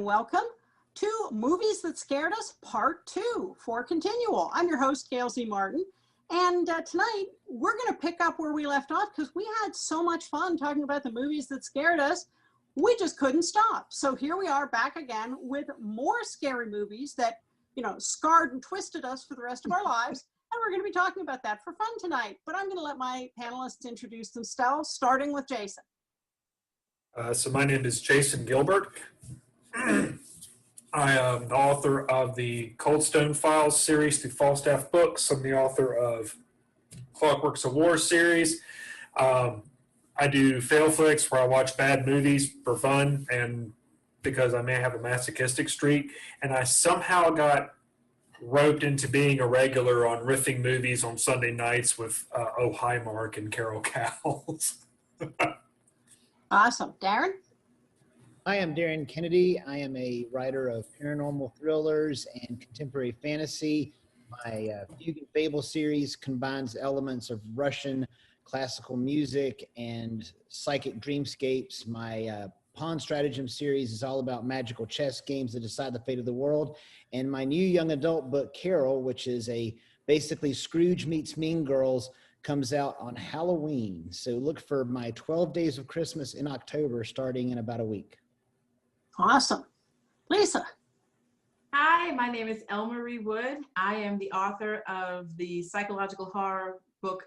welcome to Movies That Scared Us, Part 2 for ConTinual. I'm your host, Gail Z. Martin, and tonight we're going to pick up where we left off because we had so much fun talking about the movies that scared us, we just couldn't stop. So here we are back again with more scary movies that, scarred and twisted us for the rest of our lives, and we're going to be talking about that for fun tonight. But I'm going to let my panelists introduce themselves, starting with Jason. So my name is Jason Gilbert. I am the author of the Cold Stone Files series through Falstaff Books. I'm the author of Clockworks of War series. I do fail flicks where I watch bad movies for fun and because I may have a masochistic streak. And I somehow got roped into being a regular on riffing movies on Sunday nights with Oh Hi Mark and Carol Cowles. Awesome. Darin? I am Darin Kennedy. I am a writer of paranormal thrillers and contemporary fantasy. My Fugue and Fable series combines elements of Russian classical music and psychic dreamscapes. My Pawn Stratagem series is all about magical chess games that decide the fate of the world. And my new young adult book, Carol, which is basically Scrooge meets Mean Girls, comes out on Halloween. So look for my 12 Days of Christmas in October, starting in about a week. Awesome. Lisa? Hi, my name is Elmarie Wood. I am the author of the psychological horror book,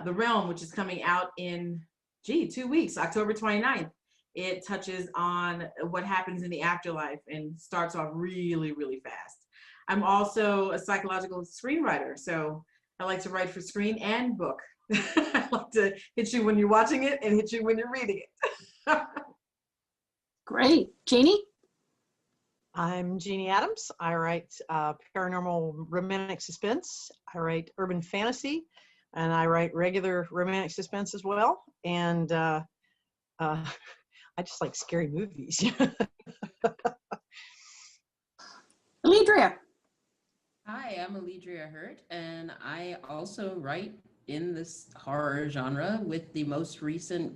The Realm, which is coming out in, 2 weeks, October 29th. It touches on what happens in the afterlife and starts off really, really fast. I'm also a psychological screenwriter, so I like to write for screen and book. I like to hit you when you're watching it and hit you when you're reading it. Great. Jeannie? I'm Jeanne Adams. I write paranormal romantic suspense. I write urban fantasy, and I write regular romantic suspense as well. And I just like scary movies. Alledria? Hi, I'm Alledria Hurt, and I also write in this horror genre with the most recent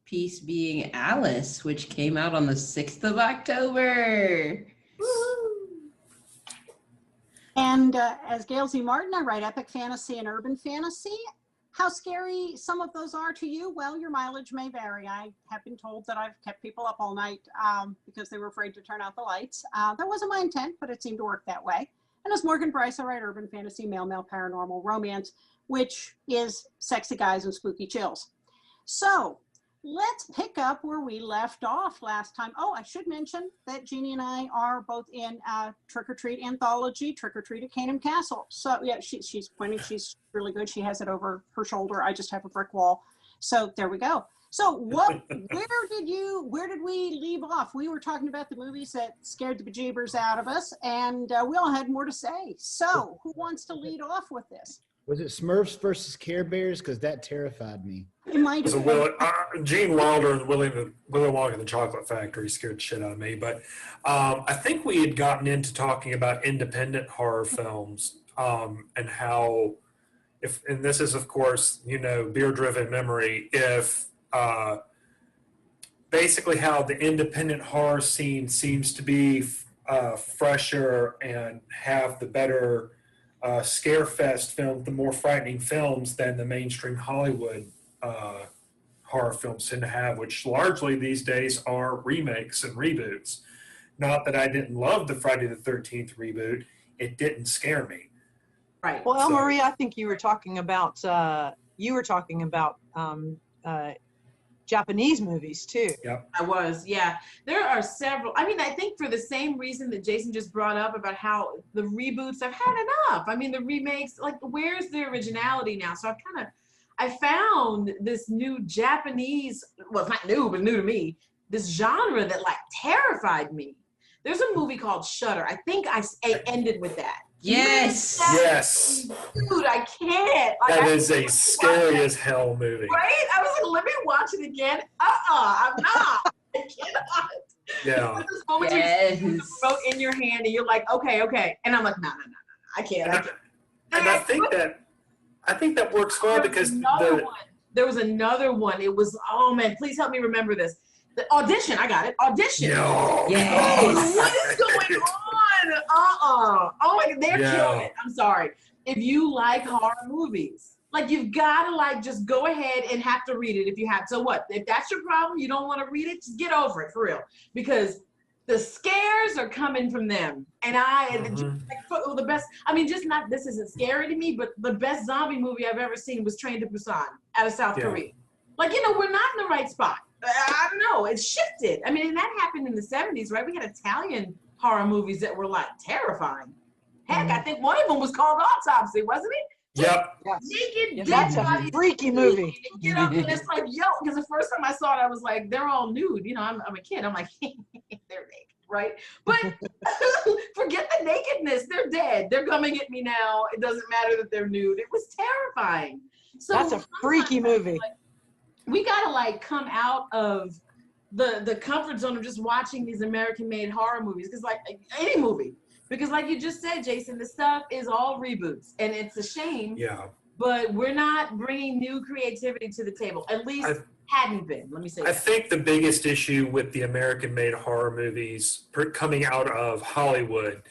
piece being Alice, which came out on the 6th of October. Woo! And as Gail Z. Martin, I write epic fantasy and urban fantasy. How scary some of those are to you? Well, your mileage may vary. I have been told that I've kept people up all night because they were afraid to turn out the lights. That wasn't my intent, but it seemed to work that way. And as Morgan Bryce, I write urban fantasy, male paranormal romance, which is sexy guys and spooky chills. So let's pick up where we left off last time. Oh, I should mention that Jeannie and I are both in Trick or Treat anthology, Trick or Treat at Canham Castle. So yeah, she's pointing. She's really good. She has it over her shoulder. I just have a brick wall. So there we go. So where did we leave off? We were talking about the movies that scared the bejeebers out of us, and we all had more to say. So who wants to lead off with this? Was it Smurfs versus Care Bears? Because that terrified me. It might have been. Gene Wilder and Willy Wonka and the Chocolate Factory scared the shit out of me. But I think we had gotten into talking about independent horror films and how, and this is, of course, beer-driven memory, basically how the independent horror scene seems to be fresher and have the better scare fest films, the more frightening films than the mainstream Hollywood horror films tend to have, which largely these days are remakes and reboots. Not that I didn't love the Friday the 13th reboot, it didn't scare me. Right. Well, Elmarie, I think you were talking about Japanese movies too. Yep. I was, yeah. There are several. I mean, I think for the same reason that Jason just brought up about how the reboots, I've had enough. I mean, the remakes, like, where's the originality now? So I found this new Japanese, well, it's not new, but new to me, this genre that like terrified me. There's a movie called Shudder. I think I ended with that. Yes. Yes. Dude, I can't. Like, That is a scary as hell movie. Right? I was like, let me watch it again. I'm not. I cannot. Yeah. This moment Yes. you put the remote in your hand and you're like, okay. And I'm like, no. I can't. And I think that works well because there was another one. It was, oh man, please help me remember this. The Audition, I got it. Audition. No. Yes. What is going on? Oh my God, they're killing it. I'm sorry. If you like horror movies, like you've got to like just go ahead and have to read it if you have. So what? If that's your problem, you don't want to read it, just get over it for real. Because the scares are coming from them. And the best, I mean, just not, this isn't scary to me, but the best zombie movie I've ever seen was Train to Busan out of South Korea. Like, we're not in the right spot. I don't know, it's shifted. I mean, and that happened in the 70s, right? We had Italian horror movies that were like terrifying. Heck, I think one of them was called Autopsy, wasn't it? Yep. Naked, dead That's a bodies. freaky movie. Get up and it's like, yo, because the first time I saw it, I was like, they're all nude. I'm a kid. I'm like, they're naked, right? But forget the nakedness. They're dead. They're coming at me now. It doesn't matter that they're nude. It was terrifying. So That's a freaky movie. We gotta like come out of the comfort zone of just watching these American-made horror movies, because like any movie, because like you just said, Jason, the stuff is all reboots, and it's a shame. Yeah. But we're not bringing new creativity to the table. At least hadn't been. Let me say. I think the biggest issue with the American-made horror movies coming out of Hollywood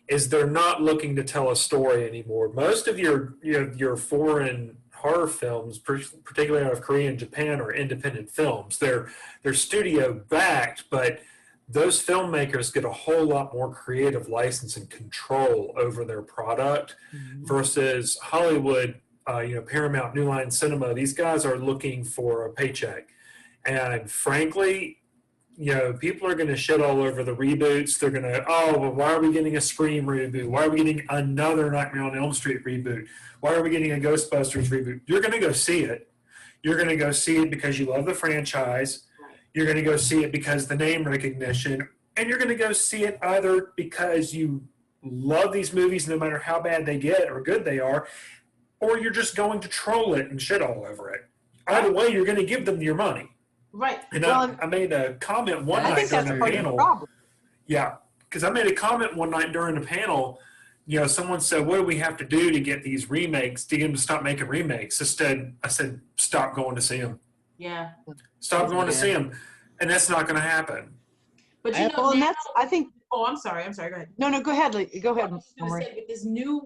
is they're not looking to tell a story anymore. Most of your foreign horror films, particularly out of Korea and Japan, are independent films. They're studio backed, but those filmmakers get a whole lot more creative license and control over their product versus Hollywood, Paramount, New Line Cinema. These guys are looking for a paycheck. And frankly, people are going to shit all over the reboots. They're going to, why are we getting a Scream reboot? Why are we getting another Nightmare on Elm Street reboot? Why are we getting a Ghostbusters reboot? You're going to go see it. You're going to go see it because you love the franchise. You're going to go see it because the name recognition. And you're going to go see it either because you love these movies no matter how bad they get or good they are, or you're just going to troll it and shit all over it. Either way, you're going to give them your money. Right. And I made a comment one I night think that's during a part of the panel. problem. Yeah, because I made a comment one night during a panel. Someone said, what do we have to do to get these remakes, to get them to stop making remakes? Instead, I said, stop going to see them. Yeah. Stop going to see them. And that's not going to happen. But Well, and that's, I think. Oh, I'm sorry. Go ahead. No, go ahead. Go ahead. I was just gonna say,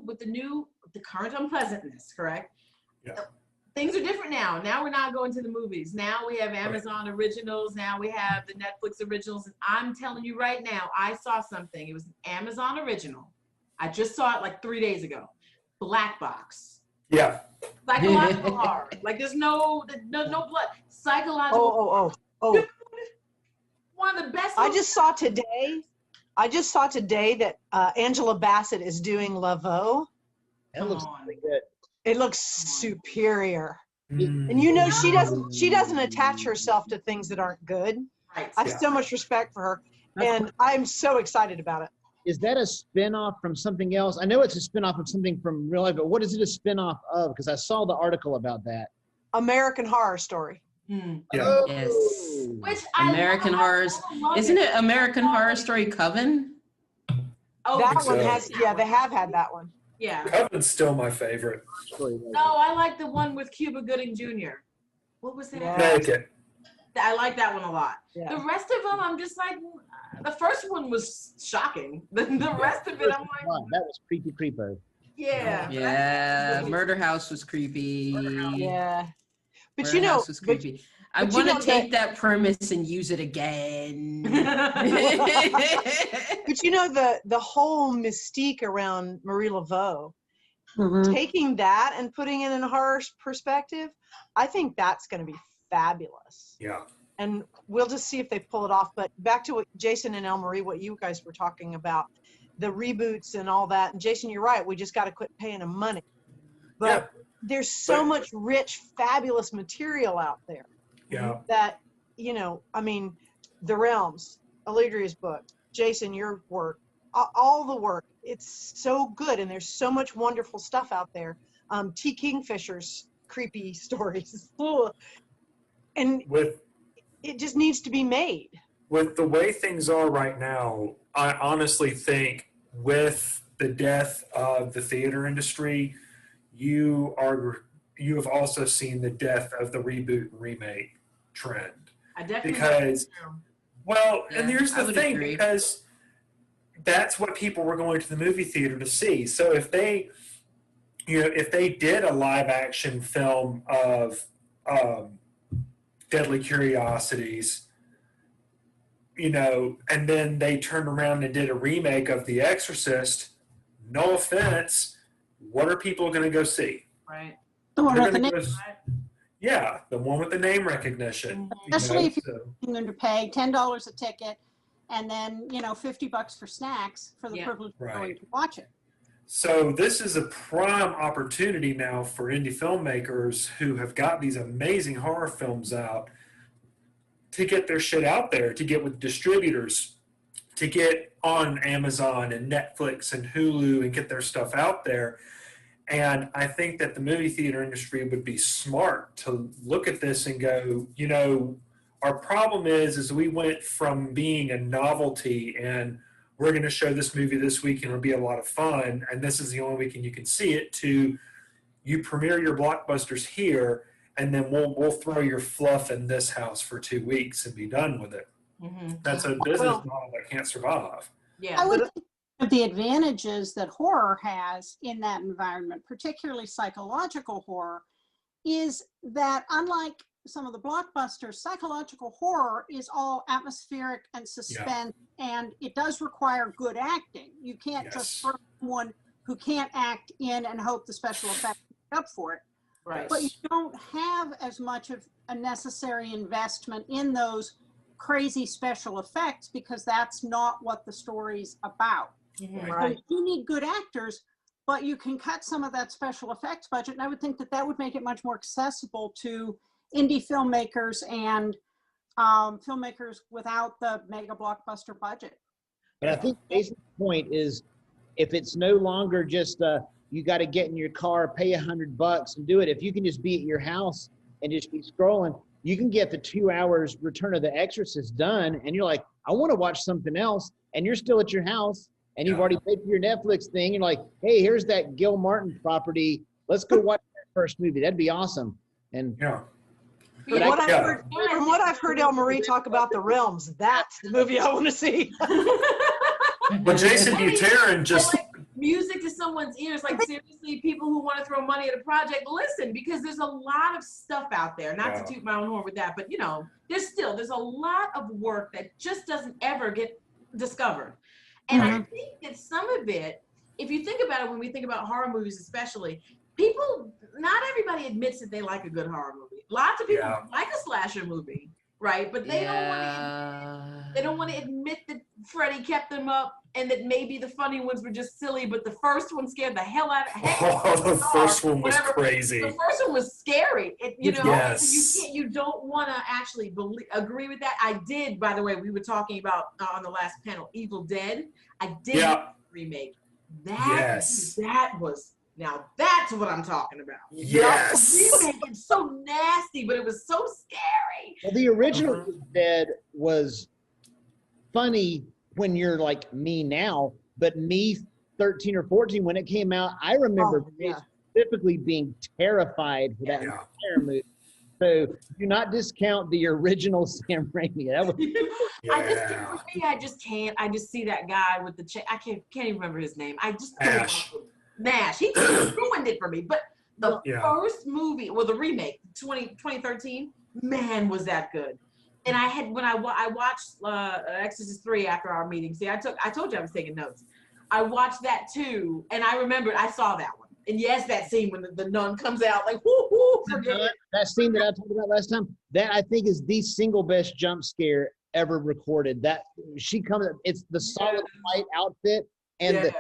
with the current unpleasantness, correct? Yeah. Things are different now. Now we're not going to the movies. Now we have Amazon originals. Now we have the Netflix originals. And I'm telling you right now, I saw something. It was an Amazon original. I just saw it like 3 days ago. Black Box. Yeah. Psychological horror. Like there's no blood. Psychological. Oh. One of the best. I just saw today that Angela Bassett is doing Laveau. That looks really good. It looks superior. Mm. And she doesn't attach herself to things that aren't good. Right. I have so much respect for her. And I'm so excited about it. Is that a spin-off from something else? I know it's a spin-off of something from real life, but what is it a spin-off of? Because I saw the article about that. American Horror Story. Yeah. Oh. Yes. Which American Horrors. Isn't it American Horror Story Coven? Oh, That think one so. has, yeah, they have had that one. yeah. Coven's still my favorite. No, I like the one with Cuba Gooding Jr. What was that? Yeah. Connecticut. I like that one a lot. Yeah. The rest of them, I'm just like, the first one was shocking. The rest of it, I'm like, That was creepy creepo. yeah. Yeah. Murder House was creepy. Yeah. But Murder you know, House was creepy. I but you want know to take that premise and use it again. but you know, the whole mystique around Marie Laveau, taking that and putting it in a horror perspective, I think that's going to be fabulous. Yeah. And we'll just see if they pull it off. But back to what Jason and Marie, what you guys were talking about, the reboots and all that. And Jason, you're right. We just got to quit paying them money. But there's so much rich, fabulous material out there. Yeah. That, I mean, The Realms, Alledria's book, Jason, your work, all the work, it's so good. And there's so much wonderful stuff out there. T. Kingfisher's creepy stories. And it just needs to be made. With the way things are right now, I honestly think with the death of the theater industry, you have also seen the death of the reboot and remake trend. I definitely because, well, and Yeah, here's I the would thing, agree. because that's what people were going to the movie theater to see. So if they, if they did a live action film of Deadly Curiosities, and then they turned around and did a remake of The Exorcist, no offense, what are people going to go see? right. The one They're with the going to name, go, yeah, the one with the name recognition. especially if so- you're going to pay $10 a ticket and then, $50 for snacks for the Yeah. privilege of going Right. to watch it. So this is a prime opportunity now for indie filmmakers who have got these amazing horror films out to get their shit out there, to get with distributors, to get on Amazon and Netflix and Hulu and get their stuff out there. And I think that the movie theater industry would be smart to look at this and go, our problem is we went from being a novelty and we're going to show this movie this week and it'll be a lot of fun, and this is the only weekend you can see it, to you premiere your blockbusters here and then we'll throw your fluff in this house for 2 weeks and be done with it. Mm-hmm. That's a business model that can't survive. Yeah. I would think one of the advantages that horror has in that environment, particularly psychological horror, is that unlike some of the blockbusters, psychological horror is all atmospheric and suspense, and it does require good acting. You can't just throw someone who can't act in and hope the special effects make up for it. Right. But you don't have as much of a necessary investment in those crazy special effects because that's not what the story's about. Mhm. So Right. you need good actors, but you can cut some of that special effects budget. And I would think that that would make it much more accessible to indie filmmakers and filmmakers without the mega blockbuster budget. But I think Jason's point is, if it's no longer just you got to get in your car, pay $100 and do it. If you can just be at your house and just be scrolling, you can get the 2 hours Return of the Exorcist done, and you're like, I want to watch something else, and you're still at your house, and you've already paid for your Netflix thing. You're like, hey, here's that Gil Martin property. Let's go watch that first movie. That'd be awesome. And Yeah. From what I've heard El Marie talk about The Realms, that's the movie I want to see. But Jason Buterin just Like music to someone's ears. Like, seriously, people who want to throw money at a project, listen, because there's a lot of stuff out there. Not to toot my own horn with that, but there's a lot of work that just doesn't ever get discovered. And I think that some of it, if you think about it, when we think about horror movies especially, not everybody admits that they like a good horror movie. Lots of people like a slasher movie, right? But they don't want to admit that Freddy kept them up and that maybe the funny ones were just silly, but the first one scared the hell out of the first one was crazy. The first one was scary. Yes. You don't want to actually agree with that. I did, by the way, we were talking about on the last panel, Evil Dead. I did remake. Now that's what I'm talking about. Yes. It's so nasty, but it was so scary. well, the original Dead was funny when you're like me now, but me 13 or 14 when it came out, I remember specifically being terrified for that entire movie. So do not discount the original Sam Raimi. That was, I just can't. I just see that guy with the I can't even remember his name. I just Nash. He ruined it for me. But the first movie, well, the remake, 2013, man, was that good. And I had when I watched Exorcist 3 after our meeting. See, I told you I was taking notes. I watched that too, and I remembered I saw that one. And yes, that scene when the nun comes out like whoo, that scene that I talked about last time, that I think is the single best jump scare ever recorded. That she comes, it's the solid white outfit, and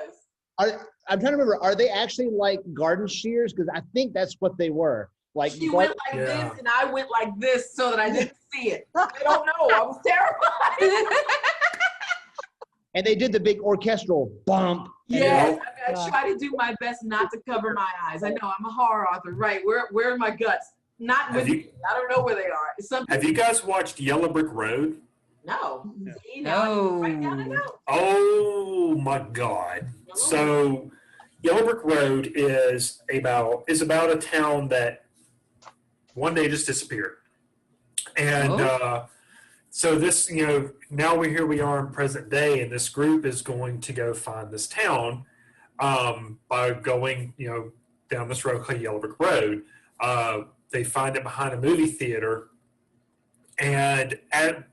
I'm trying to remember, are they actually like garden shears? Because I think that's what they were. Like she went like this, and I went like this so that I didn't see it. I don't know. I was terrified. And they did the big orchestral bump. Yes, I try to do my best not to cover my eyes. I know I'm a horror author, right? Where are my guts? Not with me. I don't know where they are. Have you guys watched Yellow Brick Road? No. No. Right down and out. Oh my God. So Yellow Brick Road is about a town that one day just disappeared. And So this, now here we are in present day, and this group is going to go find this town by going, down this road called Yellow Brick Road. They find it behind a movie theater, and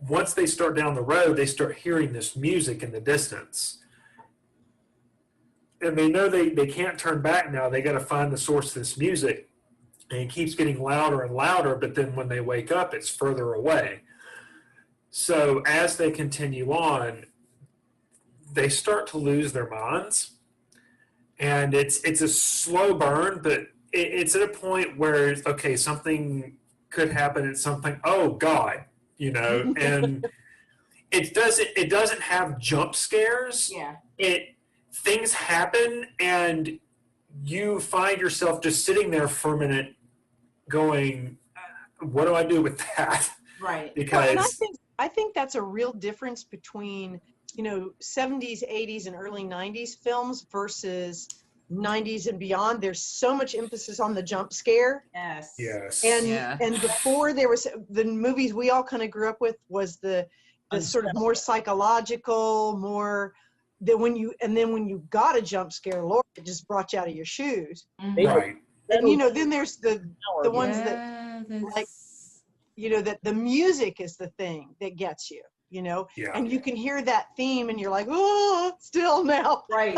once they start down the road, they start hearing this music in the distance. And they know they can't turn back now. They got to find the source of this music. And it keeps getting louder and louder, but then when they wake up, it's further away. So as they continue on, they start to lose their minds. And it's a slow burn, but it's at a point where, okay, something could happen and something, oh God, and it doesn't have jump scares. Yeah. Things happen and you find yourself just sitting there for a minute going, what do I do with that? Right. Because and I think that's a real difference between 70s, 80s, and early 90s films versus 90s and beyond. There's so much emphasis on the jump scare. Yes. And before there was the movies we all kind of grew up with was the sort of more psychological, more that when you got a jump scare, Lord, it just brought you out of your shoes. right. And then there's the ones that like that the music is the thing that gets you, Yeah. and you can hear that theme and you're like, oh, still now. Right.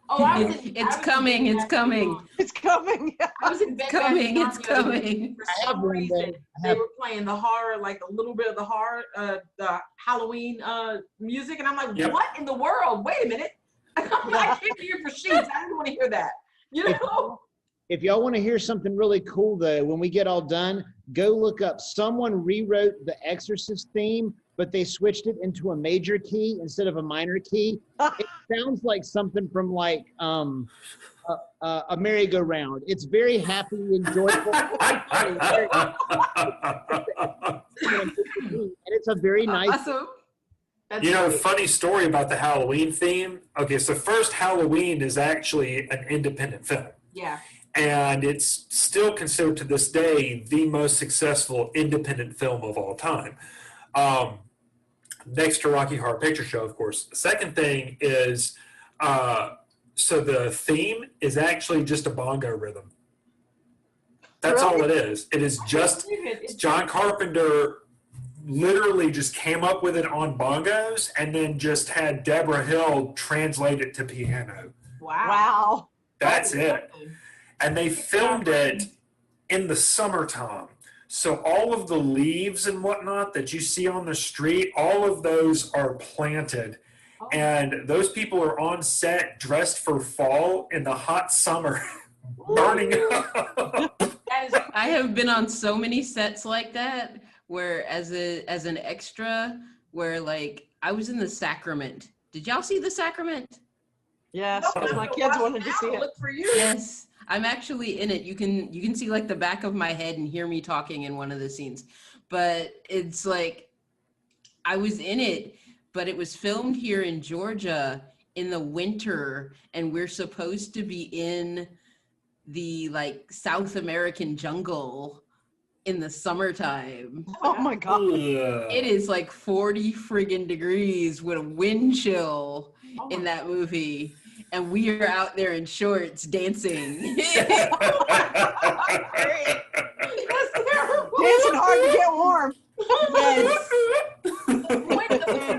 Oh, It's coming. It's coming. It's coming. I was in bed. It's coming. For some reason, they were playing the horror, like a little bit of the horror, the Halloween music, and I'm like, Yep. what in the world? Wait a minute. I came here for sheets. I didn't want to hear that. If y'all want to hear something really cool, though, when we get all done, go look up. Someone rewrote the Exorcist theme, but they switched it into a major key instead of a minor key. It sounds like something from like a merry-go-round. It's very happy and joyful. And it's a very nice. Awesome. That's great. Funny story about the Halloween theme. Okay, so first Halloween is actually an independent film. Yeah. And it's still considered to this day the most successful independent film of all time. Next to Rocky Horror Picture Show, of course. The second thing is, so the theme is actually just a bongo rhythm. That's all it is. It is just, John Carpenter literally just came up with it on bongos and then just had Deborah Hill translate it to piano. Wow. That's it. And they filmed it in the summertime. So all of the leaves and whatnot that you see on the street, all of those are planted. And those people are on set dressed for fall in the hot summer, burning up. I have been on so many sets like that where as an extra, where like I was in the Sacrament. Did y'all see the Sacrament? Yes, because my kids wanted to see it. Look for you. Yes. I'm actually in it. You can see like the back of my head and hear me talking in one of the scenes. But it's like I was in it, but it was filmed here in Georgia in the winter, and we're supposed to be in the like South American jungle in the summertime. Oh my God. It is like 40 friggin' degrees with a wind chill in that movie. And we are out there in shorts dancing. Dancing hard to get warm. Yes.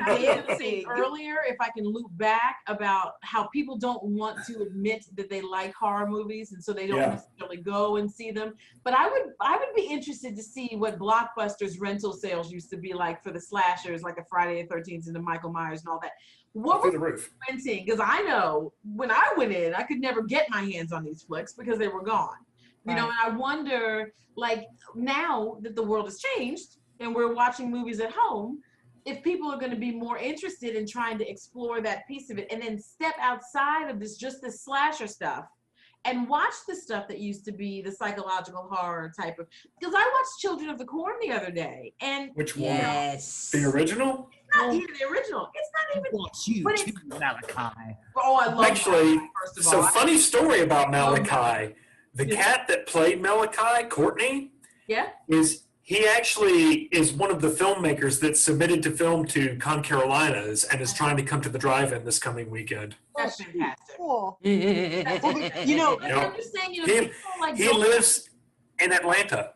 Dancing earlier, if I can loop back about how people don't want to admit that they like horror movies, and so they don't necessarily go and see them. But I would be interested to see what Blockbuster's rental sales used to be like for the slashers, like a Friday the 13th and the Michael Myers and all that. What was renting? Because I know when I went in, I could never get my hands on these flicks because they were gone. And I wonder, like, now that the world has changed and we're watching movies at home, if people are going to be more interested in trying to explore that piece of it and then step outside of this slasher stuff and watch the stuff that used to be the psychological horror type of, because I watched Children of the Corn the other day. And which one? Yes. The original? Not even the original. It's not even. Wants you but to it's, Malachi. oh, I love Actually, that, first of so all. funny story about Malachi. The cat that played Malachi, Courtney, Yeah. He actually is one of the filmmakers that submitted to film to Con Carolinas and is trying to come to the drive-in this coming weekend. That's fantastic. Cool. you know, I'm just saying, you know, He- people like He don't- lives in Atlanta.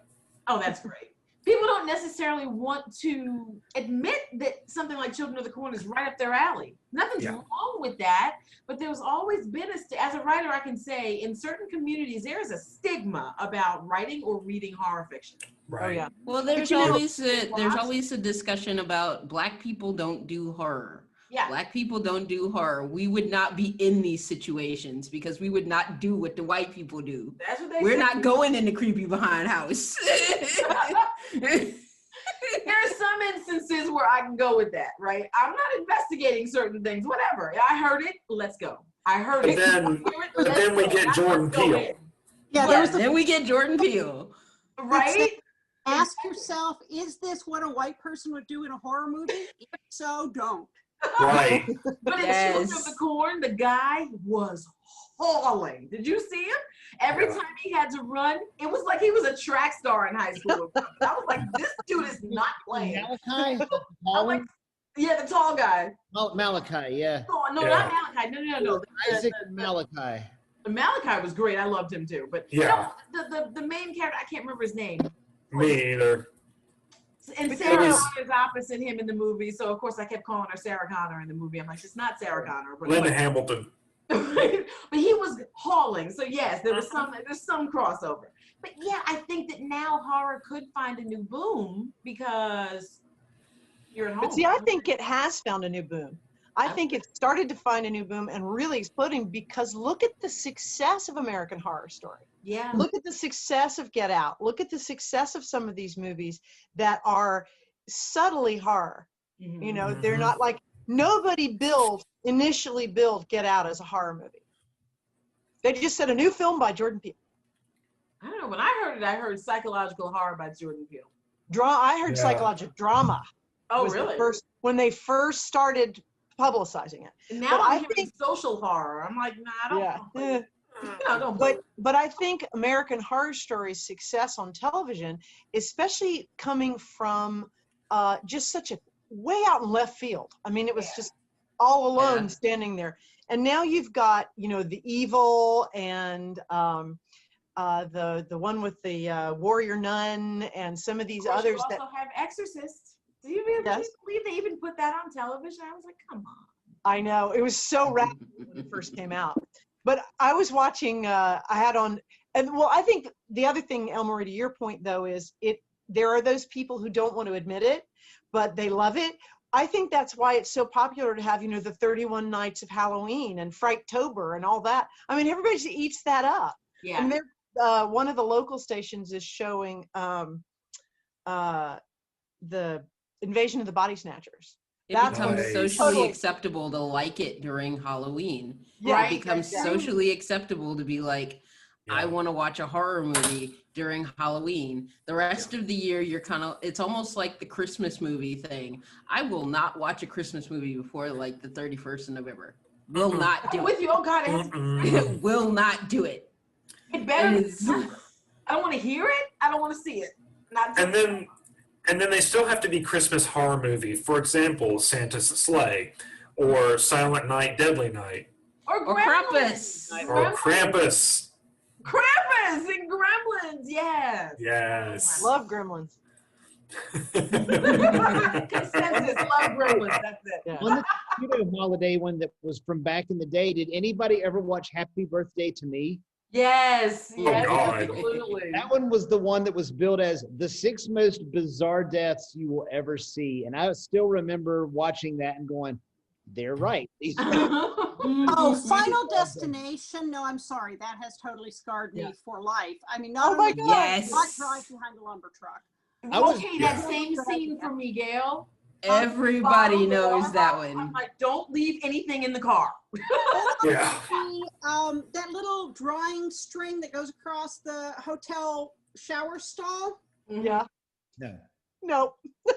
Oh, that's great. People don't necessarily want to admit that something like Children of the Corn is right up their alley. Nothing's Yeah. wrong with that, but there's always been as a writer, I can say in certain communities, there is a stigma about writing or reading horror fiction. Right. Oh yeah. Well, there's you know- always a discussion about Black people don't do horror. Yeah. Black people don't do horror. We would not be in these situations because we would not do what the white people do. That's what they We're say. not going in the creepy behind house. There are some instances where I can go with that, right? I'm not investigating certain things, whatever. I heard it, let's go. I heard But it. then- I hear it, but let's then we go. get Let's Jordan go Peele. in. Yeah, Yeah, there was the then we get Jordan Peele. Right? ask yourself, is this what a white person would do in a horror movie? If so, don't. Right. But in Yes. Children of the Corn, the guy was hauling. Did you see him? Every Yeah. time he had to run, it was like he was a track star in high school. I was like, this dude is not playing. Malachi? I'm like, yeah, the tall guy. Malachi, yeah. Oh, no, Yeah. not Malachi. No. Isaac Malachi. Malachi was great. I loved him too. But Yeah. no, the main character, I can't remember his name. Me either. And But Sarah it was- Connor is opposite him in the movie, so of course I kept calling her Sarah Connor in the movie. I'm like, it's not Sarah Connor, but Linda Hamilton. but he was hauling. So yes, there's some crossover. But yeah, I think that now horror could find a new boom because you're at home. But see, I think it has found a new boom. I think it started to find a new boom and really exploding because look at the success of American Horror Story. yeah. Look at the success of Get Out. Look at the success of some of these movies that are subtly horror. You know, they're Mhm. not like nobody initially billed Get Out as a horror movie. They just said a new film by Jordan Peele. I don't know. When I heard it, I heard psychological horror by Jordan Peele. I heard Yeah. psychological drama. Oh, was the really? when they first started publicizing it. And now but I'm I hearing think- social horror. I'm like, nah, I don't Yeah. know. No, don't believe But I think American Horror Story's success on television, especially coming from just such a way out in left field. I mean, it was Yeah. just all alone Yeah. standing there. And now you've got, you know, The Evil and the one with the warrior nun and some of these Of course, you others that also have Exorcist. Do you really Yes. believe they even put that on television? I was like, come on. I know it was so radical when it first came out. But I was watching. I had on, and well, I think the other thing, Elmarie, to your point though, is there are those people who don't want to admit it, but they love it. I think that's why it's so popular to have, you know, the 31 Nights of Halloween and Frighttober and all that. I mean, everybody just eats that up. Yeah. And one of the local stations is showing the Invasion of the Body Snatchers. It That's becomes Nice. socially Totally. acceptable to like it during Halloween. Right. It becomes exactly. socially acceptable to be like, I Yeah. want to watch a horror movie during Halloween. The rest of the year, you're kind of, it's almost like the Christmas movie thing. I will not watch a Christmas movie before like the 31st of November. Will not I'm do with you. Oh God, it has to Mm-mm. Will not do it. get better. And than it's- December. I don't want to hear it. I don't want to see it. Not And then they still have to be Christmas horror movie. For example, Santa's Sleigh, or Silent Night, Deadly Night, or Or Gremlins. Krampus. or Krampus. Krampus and Gremlins. Yes. Yes. Love Gremlins. Consensus. Love Gremlins. That's it. Yeah. One holiday one that was from back in the day. Did anybody ever watch Happy Birthday to Me? Yes. Yes. God. Absolutely. That one was the one that was billed as the 6 most bizarre deaths you will ever see. And I still remember watching that and going, they're right. These Oh, Final Destination. No, I'm sorry. That has totally scarred me Yeah. for life. I mean, not Oh my only God. Yes. not drive behind a lumber truck. I was- Okay, that Yeah. same scene for me, Gail. Everybody knows that I'm one. like, don't leave anything in the car. Yeah. That little drawing string that goes across the hotel shower stall. Yeah. No. No.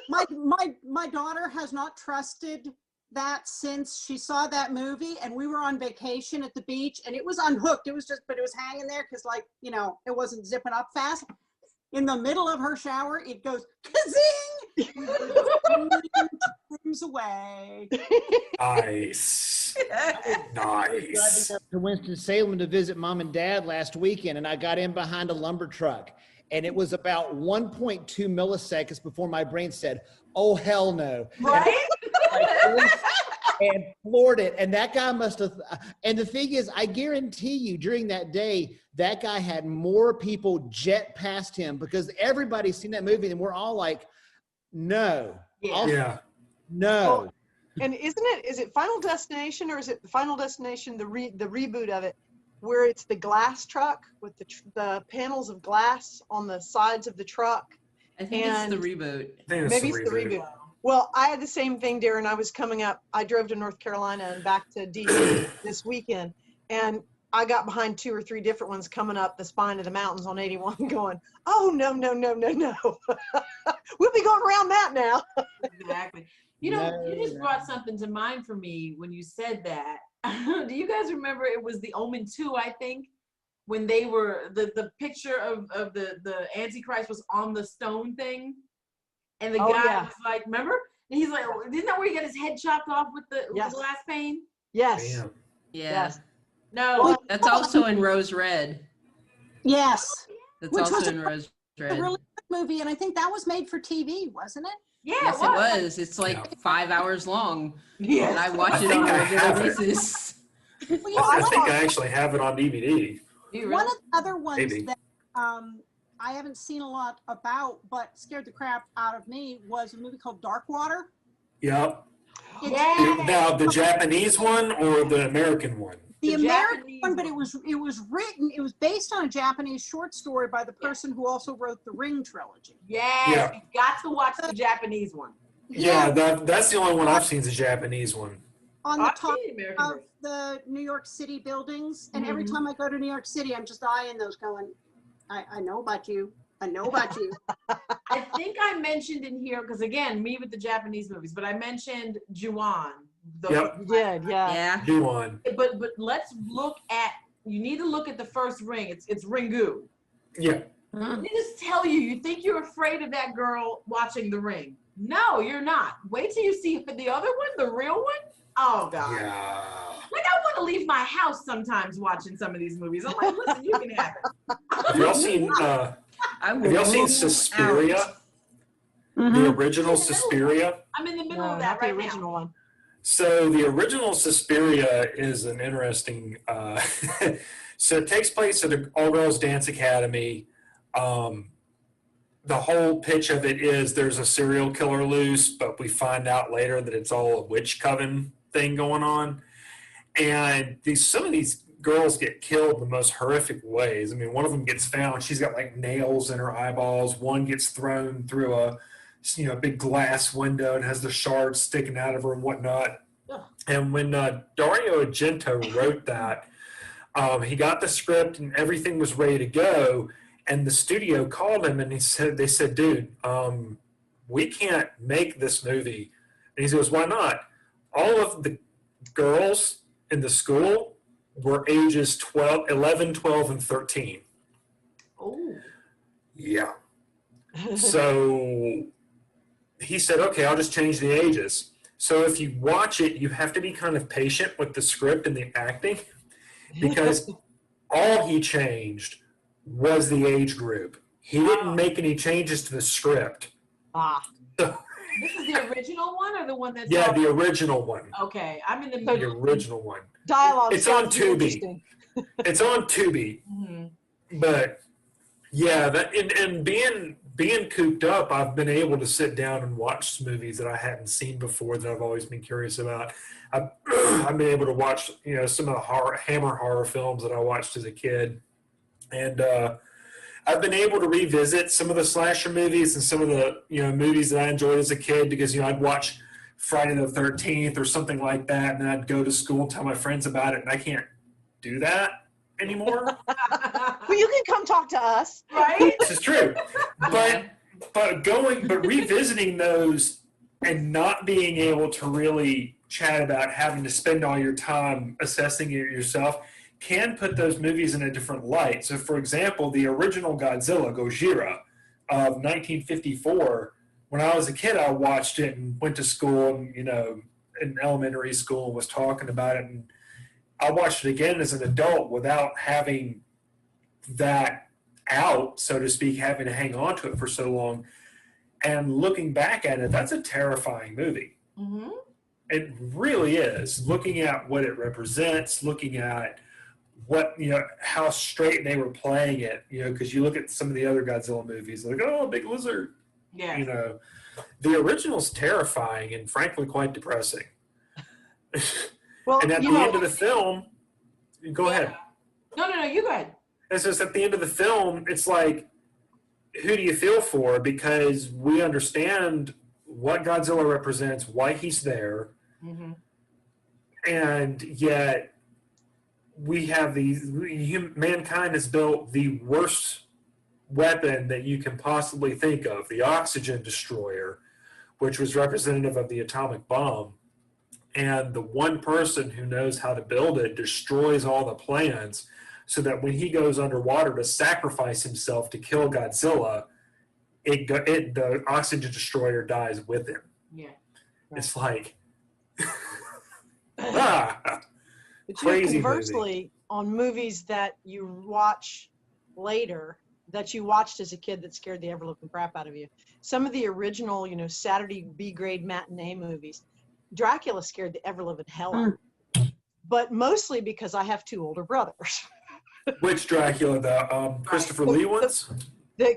My daughter has not trusted that since she saw that movie, and we were on vacation at the beach, and it was unhooked. It was just, but it was hanging there because, like, you know, it wasn't zipping up fast. in the middle of her shower, it goes kazing, rooms away. Nice. Driving Nice. up to Winston-Salem to visit mom and dad last weekend, and I got in behind a lumber truck, and it was about 1.2 milliseconds before my brain said, "Oh hell no!" Right? And floored it. And that guy must have. And the thing is, I guarantee you, during that day, that guy had more people jet past him because everybody's seen that movie, and we're all like, "No, Yeah. Yeah. no." And is it Final Destination, or is it Final Destination, the reboot of it, where it's the glass truck with the panels of glass on the sides of the truck? I think it's the reboot. I think Maybe it's the reboot. Well, I had the same thing, Darin. I was coming up. I drove to North Carolina and back to DC this weekend, and I got behind 2 or 3 different ones coming up the spine of the mountains on 81 going, "Oh, no, no, no, no, no." We'll be going around that now. Exactly. You know, you just brought something to mind for me when you said that. Do you guys remember it was The Omen 2, I think, when they were, the picture of the Antichrist was on the stone thing? And the guy was like, remember? And he's like, isn't that where he got his head chopped off with the glass pane? Yes. Damn. Yeah. Yes. No. That's also in Rose Red. Yes. That's Which also was in Rose A Red. really good movie, and I think that was made for TV, wasn't it? Yeah, Yes, it was. It's like 5 hours long. Yes. And I watch it think on a I regular have it. basis. Well, you I know think what? I actually have it on DVD. One of the other ones Maybe. that I haven't seen a lot about, but scared the crap out of me, was a movie called Dark Water. Yep. It's Now, the Japanese one or the American one? the The American Japanese one, but one. it was based on a Japanese short story by the person who also wrote the Ring trilogy. Yes, Yeah. you got to watch the Japanese one. Yeah, that's the only one I've seen is the Japanese one. On the I've top seen the American of version. the New York City buildings, and every Mhm. time I go to New York City, I'm just eyeing those, going, I know about you. I know about you. I think I mentioned in here, because again, me with the Japanese movies, but I mentioned Juwan. Yep. You did, yeah. Yeah. Do one. But let's look at, you need to look at the first Ring. It's Ringu. Yeah. Let me just tell you, you think you're afraid of that girl watching The Ring. No, you're not. Wait till you see the other one, the real one. Oh, God. Yeah. Like, I want to leave my house sometimes watching some of these movies. I'm like, listen, you can have it. Have y'all seen Have y'all seen Suspiria? The original Suspiria? I'm in the middle No, of not that the right original now. one. So the original Suspiria is an interesting. So it takes place at an all-girls dance academy. The whole pitch of it is there's a serial killer loose, but we find out later that it's all a witch coven thing going on. And some of these girls get killed in the most horrific ways. I mean, one of them gets found; she's got like nails in her eyeballs. One gets thrown through a big glass window and has the shards sticking out of her and whatnot. Ugh. And when Dario Argento wrote that, he got the script and everything was ready to go. And the studio called him and they said, dude, we can't make this movie. And he goes, why not? All of the girls in the school were ages 11, 12, and 13. Oh. Yeah. So he said, okay, I'll just change the ages. So if you watch it, you have to be kind of patient with the script and the acting because all he changed was the age group. He didn't make any changes to the script. This is the original one or the one that's Yeah, the original one. Okay, I'm in the The middle. original one. Dialogue. It's on sounds Tubi. interesting. It's on Tubi. Mhm. But yeah, and being cooped up, I've been able to sit down and watch movies that I hadn't seen before that I've always been curious about. I've been able to watch some of the Hammer horror films that I watched as a kid, and I've been able to revisit some of the slasher movies and some of the movies that I enjoyed as a kid because I'd watch Friday the 13th or something like that, and then I'd go to school and tell my friends about it, and I can't do that anymore. Well, you can come talk to us. Right? This is true, but revisiting those and not being able to really chat about having to spend all your time assessing it yourself can put those movies in a different light. So, for example, the original Godzilla, Gojira, of 1954. When I was a kid, I watched it and went to school, and in elementary school, and was talking about it. And I watched it again as an adult without having that out, so to speak, having to hang on to it for so long. And looking back at it, that's a terrifying movie. Mm-hmm. It really is. Looking at what it represents, looking at what, how straight they were playing it, because you look at some of the other Godzilla movies, like, oh, big lizard. Yeah. The original's terrifying and frankly quite depressing. Well, And at the end of the film, go ahead. No, you go ahead. It's just at the end of the film, it's like, who do you feel for? Because we understand what Godzilla represents, why he's there, Mm-hmm. and yet we have mankind has built the worst weapon that you can possibly think of, the oxygen destroyer, which was representative of the atomic bomb. And the one person who knows how to build it destroys all the plans, so that when he goes underwater to sacrifice himself to kill Godzilla, the oxygen destroyer dies with him. Yeah. It's like, But crazy conversely, on movies that you watch later, that you watched as a kid that scared the ever-living crap out of you, some of the original, Saturday B-grade matinee movies, Dracula scared the ever-living hell out of me. But mostly because I have two older brothers. Which Dracula? The Christopher Lee ones? The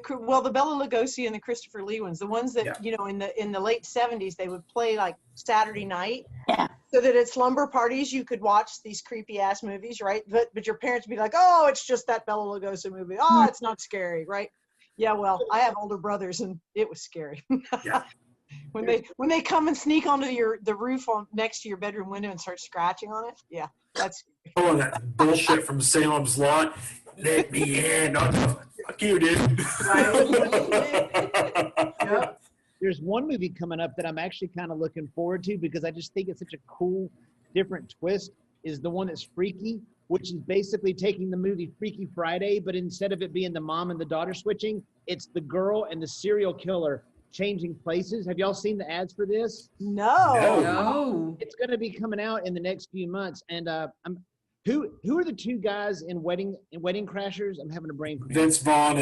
Bela Lugosi and the Christopher Lee ones, the ones that Yeah. in the late 70s they would play like Saturday night, Yeah. so that at slumber parties you could watch these creepy ass movies, right? But your parents would be like, oh, it's just that Bela Lugosi movie. Oh, it's not scary, right? Yeah, well, I have older brothers and it was scary. Yeah. when they come and sneak onto the roof next to your bedroom window and start scratching on it, yeah, that's. Oh, that bullshit from Salem's Lot. Let me in. Oh, fuck you, dude. Yep. There's one movie coming up that I'm actually kind of looking forward to because I just think it's such a cool, different twist, is the one that's Freaky, which is basically taking the movie Freaky Friday, but instead of it being the mom and the daughter switching, it's the girl and the serial killer changing places. Have y'all seen the ads for this? No. No. It's going to be coming out in the next few months. And who are the two guys in Wedding Crashers? I'm having a brain cramp. Vince Vaughn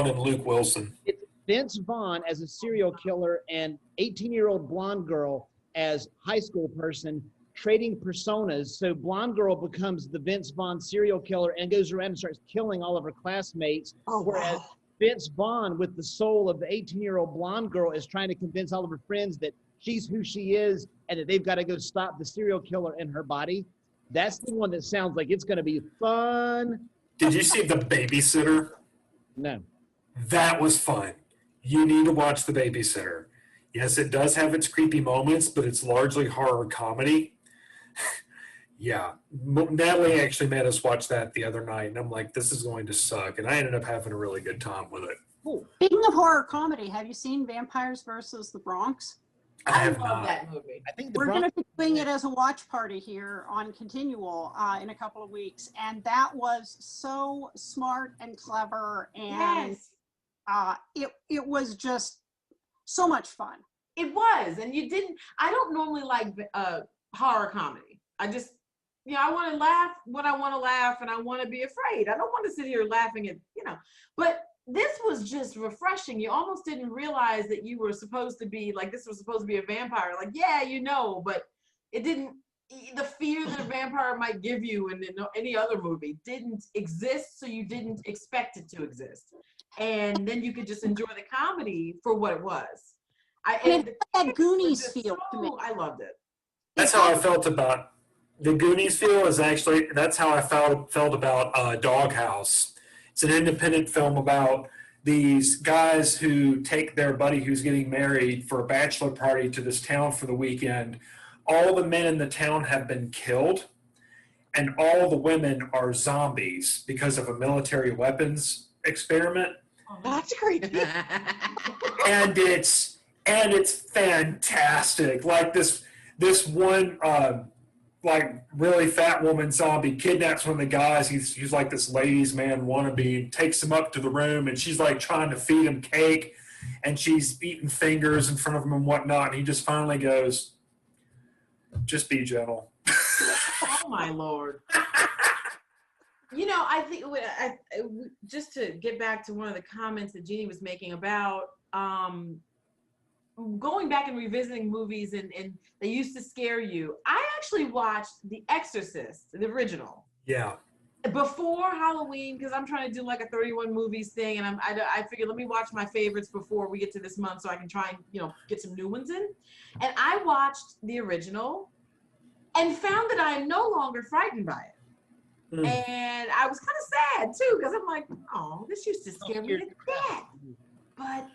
and Luke Wilson. It's Vince Vaughn as a serial killer and 18-year-old blonde girl as high school person trading personas. So blonde girl becomes the Vince Vaughn serial killer and goes around and starts killing all of her classmates. Oh, Whereas wow. Vince Vaughn, with the soul of the 18-year-old blonde girl, is trying to convince all of her friends that she's who she is and that they've got to go stop the serial killer in her body. That's the one that sounds like it's going to be fun. Did you see The Babysitter? No. That was fun. You need to watch The Babysitter. Yes, it does have its creepy moments, but it's largely horror comedy. Yeah. Natalie actually made us watch that the other night, and I'm like, this is going to suck. And I ended up having a really good time with it. Cool. Speaking of horror comedy, have you seen Vampires versus the Bronx? I have love not. that movie. I think the We're going Bronx- to be doing it as a watch party here on Continual in a couple of weeks. And that was so smart and clever. And it was just so much fun. It was, and I don't normally like horror comedy. I just, I want to laugh when I want to laugh, and I want to be afraid. I don't want to sit here laughing at, but this was just refreshing. You almost didn't realize that you were supposed to be, like, this was supposed to be a vampire. Like, yeah, but it didn't, the fear that a vampire might give you in any other movie didn't exist, so you didn't expect it to exist. And then you could just enjoy the comedy for what it was. And it had that Goonies feel to me. I loved it. That's how I felt about the Goonies feel that's how I felt about Doghouse. It's an independent film about these guys who take their buddy who's getting married for a bachelor party to this town for the weekend. All the men in the town have been killed, and all the women are zombies because of a military weapons experiment. That's creepy. And it's fantastic. Like this one like really fat woman zombie kidnaps one of the guys. He's like this ladies' man wannabe, takes him up to the room, and she's like trying to feed him cake, and she's eating fingers in front of him and whatnot. And he just finally goes, "Just be gentle." Oh my Lord. You know, I think just to get back to one of the comments that Jeannie was making about going back and revisiting movies and they used to scare you. I actually watched The Exorcist, the original. Yeah. Before Halloween, because I'm trying to do like a 31 movies thing, and I figured let me watch my favorites before we get to this month so I can try and, you know, get some new ones in. And I watched the original and found that I am no longer frightened by it. And I was kind of sad too, because I'm like, oh, this used to scare me to death. But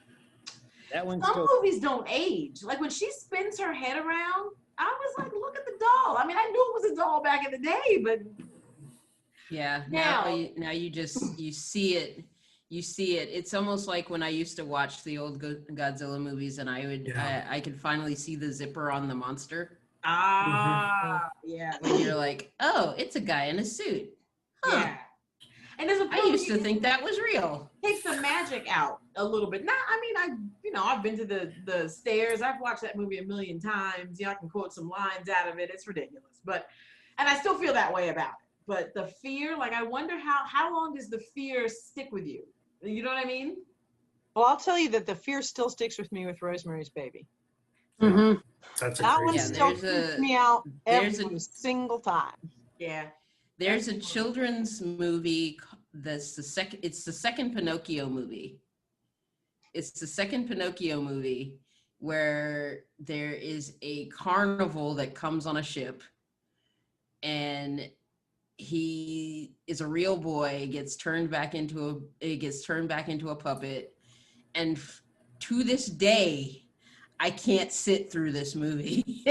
That one's some still. movies don't age. Like when she spins her head around, I was like, look at the doll. I mean, I knew it was a doll back in the day, but Yeah. Now- Now you see it. You see it. It's almost like when I used to watch the old Godzilla movies, and I could finally see the zipper on the monster. yeah, When you're like, oh, it's a guy in a suit. Huh. yeah. And there's a I used to think that was real. takes the magic out a little bit. Now, I mean, I've been to the stairs. I've watched that movie a million times. I can quote some lines out of it. It's ridiculous, and I still feel that way about it. But the fear, like, I wonder how long does the fear stick with you? You know what I mean? Well, I'll tell you that the fear still sticks with me with Rosemary's Baby. Mm-hmm. That's a That crazy one Yeah, still there's freaks a- me out there's every a- single time. Yeah. There's a children's movie that's it's the second Pinocchio movie. It's the second Pinocchio movie where there is a carnival that comes on a ship, and he is a real boy, gets turned back into a puppet, and to this day I can't sit through this movie.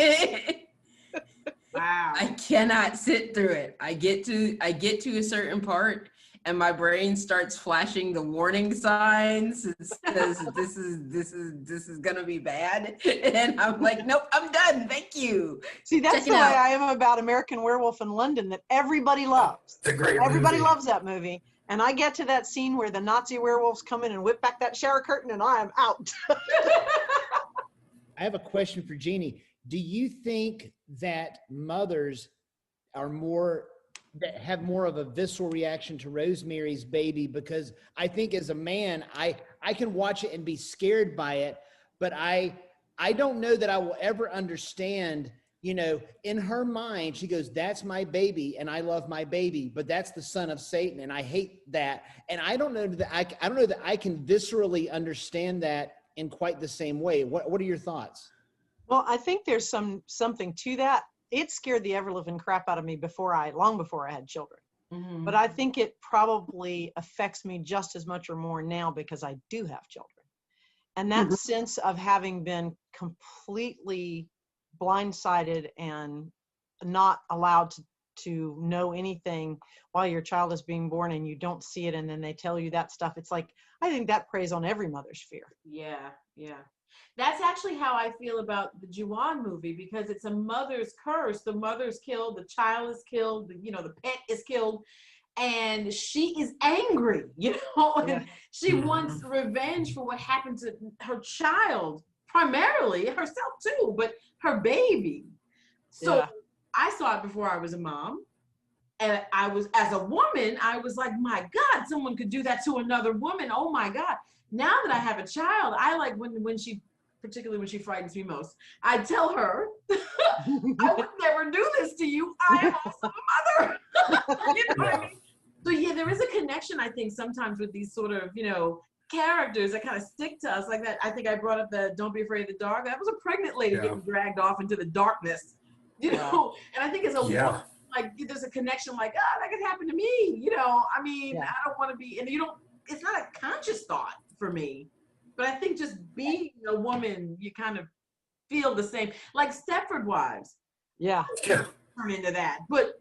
Wow. I cannot sit through it. I get to a certain part and my brain starts flashing the warning signs. It says this is gonna be bad. And I'm like, nope, I'm done. Thank you. See, that's Check the it way out. I am about American Werewolf in London that everybody loves. It's a great Everybody movie. loves that movie. And I get to that scene where the Nazi werewolves come in and whip back that shower curtain and I am out. I have a question for Jeannie. Do you think that mothers are that have more of a visceral reaction to Rosemary's Baby? Because I think as a man, I can watch it and be scared by it, but I don't know that I will ever understand, you know, in her mind, she goes, that's my baby and I love my baby, but that's the son of Satan and I hate that. And I don't know that I don't know that I can viscerally understand that in quite the same way. What are your thoughts? Well, I think there's something to that. It scared the ever-living crap out of me long before I had children. Mhm. But I think it probably affects me just as much or more now because I do have children. And that sense of having been completely blindsided and not allowed to know anything while your child is being born and you don't see it and then they tell you that stuff. It's like, I think that preys on every mother's fear. Yeah, yeah. That's actually how I feel about the Jeanne movie, because it's a mother's curse. The mother's killed, the child is killed, the pet is killed, and she is angry, and she wants revenge for what happened to her child, primarily herself too, but her baby. So Yeah. I saw it before I was a mom. And I was, as a woman, I was like, my God, someone could do that to another woman. Oh my God. Now that I have a child, I like when she, particularly when she frightens me most, I tell her, I would never do this to you. I am also a mother. You know what I mean? So yeah, there is a connection, I think, sometimes with these sort of, characters that kind of stick to us like that. I think I brought up the Don't Be Afraid of the Dark. That was a pregnant lady getting dragged off into the darkness, and I think as a woman, like there's a connection like, oh, that could happen to me. I mean, I don't want to be, and it's not a conscious thought for me, but I think just being a woman, you kind of feel the same, like Stepford Wives. Yeah. Turn into that. But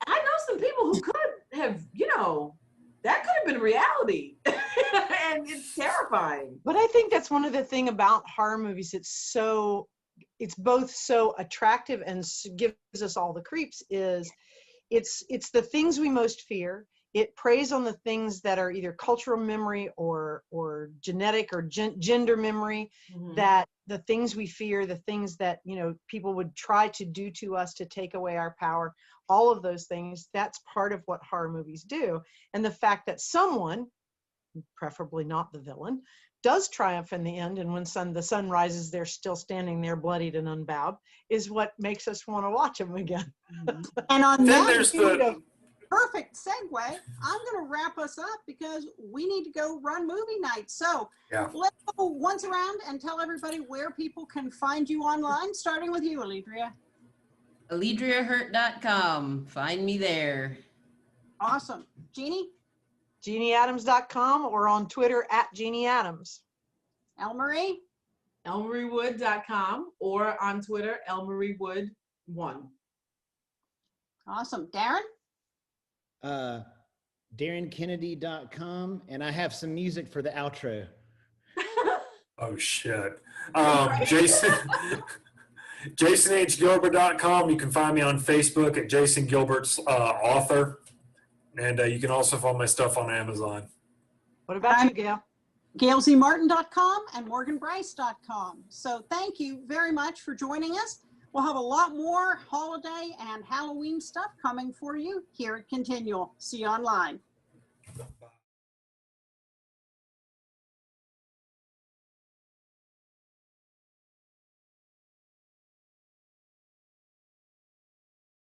I know some people who could have, that could have been reality. And it's terrifying. But I think that's one of the things about horror movies. It's so it's both so attractive and gives us all the creeps is it's the things we most fear. It preys on the things that are either cultural memory or genetic or gender memory, that the things we fear, the things that, you know, people would try to do to us to take away our power, all of those things, that's part of what horror movies do. And the fact that someone, preferably not the villain, does triumph in the end, and when the sun rises, they're still standing there bloodied and unbowed, is what makes us want to watch them again. And on Then that there's the perfect segue, I'm going to wrap us up because we need to go run movie night. So Yeah. let's go once around and tell everybody where people can find you online, starting with you, Alledria. AlledriaHurt.com. Find me there. Awesome. Jeannie? JeanneAdams.com or on Twitter at Jeanne Adams. Elmarie? elmariewood.com or on Twitter, elmariewood1. Awesome. Darin? DarinKennedy.com, and I have some music for the outro. Oh shit. JasonHGilbert.com. You can find me on Facebook at Jason Gilbert's author. And you can also find my stuff on Amazon. What about you, Gail? GailZMartin.com and MorganBryce.com. So thank you very much for joining us. We'll have a lot more holiday and Halloween stuff coming for you here at ConTinual. See you online. Bye.